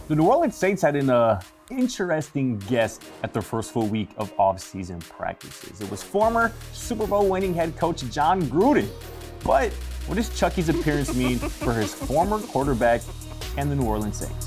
The New Orleans Saints had an interesting guest at their first full week of offseason practices. It was former Super Bowl winning head coach Jon Gruden. But what does Chucky's appearance mean for his former quarterback and the New Orleans Saints?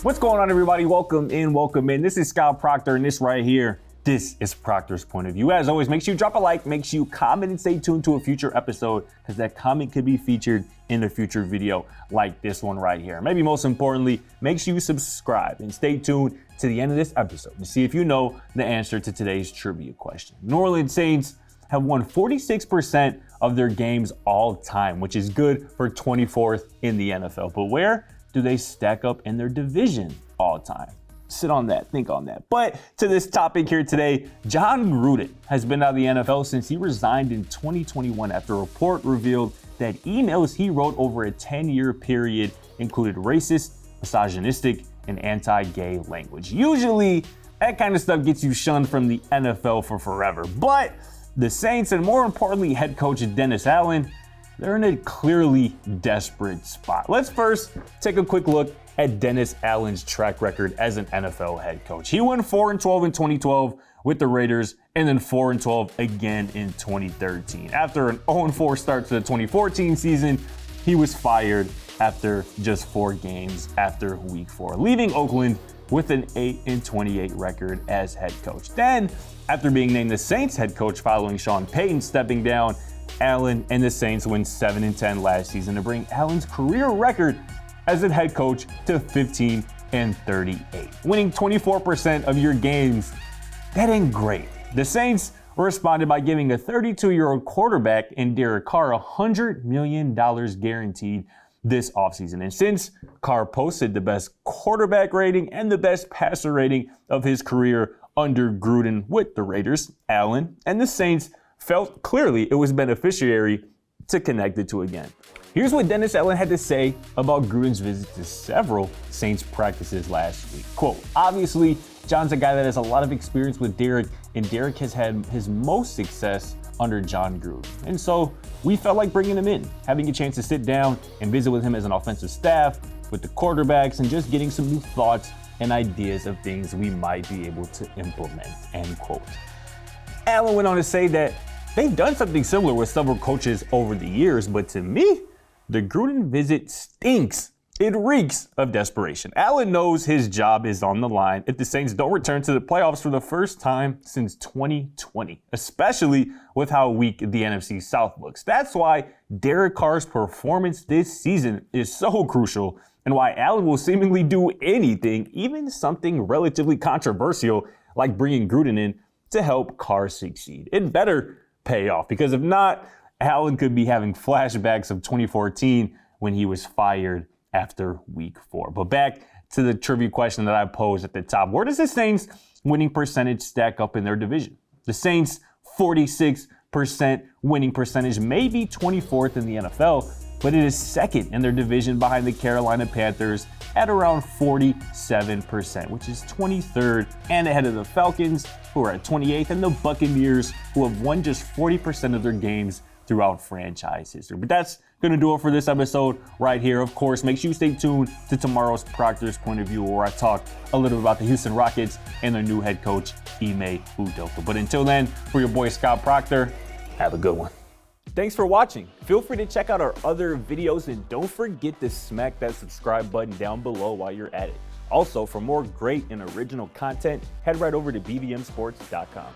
What's going on, everybody? Welcome in. This is Procter, and this right here, this is Procter's Point of View. As always, make sure you drop a like, make sure you comment, and stay tuned to a future episode, because that comment could be featured in a future video like this one right here. Maybe most importantly, make sure you subscribe and stay tuned to the end of this episode to see if you know the answer to today's trivia question. New Orleans Saints have won 46% of their games all time, which is good for 24th in the NFL. But where do they stack up in their division all time? Sit on that, think on that. But to this topic here today, Jon Gruden has been out of the NFL since he resigned in 2021 after a report revealed that emails he wrote over a 10-year period included racist, misogynistic, and anti-gay language. Usually, that kind of stuff gets you shunned from the NFL for forever. But the Saints, and more importantly, head coach Dennis Allen, they're in a clearly desperate spot. Let's first take a quick look at Dennis Allen's track record as an NFL head coach. He went 4-12 in 2012 with the Raiders, and then 4-12 again in 2013. After an 0-4 start to the 2014 season, he was fired after just 4 games after week 4, leaving Oakland with an 8-28 record as head coach. Then, after being named the Saints head coach following Sean Payton stepping down, Allen and the Saints win 7-10 last season to bring Allen's career record as a head coach to 15-38. Winning 24% of your games, that ain't great. The Saints responded by giving a 32-year-old quarterback in Derek Carr $100 million guaranteed this offseason. And since Carr posted the best quarterback rating and the best passer rating of his career under Gruden with the Raiders, Allen and the Saints felt clearly it was beneficiary to connect the two again. Here's what Dennis Allen had to say about Gruden's visit to several Saints practices last week. Quote, obviously, Jon's a guy that has a lot of experience with Derek, and Derek has had his most success under Jon Gruden. And so we felt like bringing him in, having a chance to sit down and visit with him as an offensive staff, with the quarterbacks, and just getting some new thoughts and ideas of things we might be able to implement, end quote. Allen went on to say that they've done something similar with several coaches over the years, but to me, the Gruden visit stinks. It reeks of desperation. Allen knows his job is on the line if the Saints don't return to the playoffs for the first time since 2020, especially with how weak the NFC South looks. That's why Derek Carr's performance this season is so crucial, and why Allen will seemingly do anything, even something relatively controversial like bringing Gruden in to help Carr succeed. It better pay off, because if not, Allen could be having flashbacks of 2014 when he was fired after week 4. But back to the trivia question that I posed at the top. Where does the Saints winning percentage stack up in their division? The Saints' 46% winning percentage may be 24th in the NFL, but it is second in their division behind the Carolina Panthers at around 47%, which is 23rd, and ahead of the Falcons, who are at 28th, and the Buccaneers, who have won just 40% of their games throughout franchise history. But that's going to do it for this episode right here. Of course, make sure you stay tuned to tomorrow's Procter's Point of View, where I talk a little bit about the Houston Rockets and their new head coach, Ime Udoka. But until then, for your boy Scott Procter, have a good one. Thanks for watching. Feel free to check out our other videos, and don't forget to smack that subscribe button down below while you're at it. Also, for more great and original content, head right over to bvmsports.com.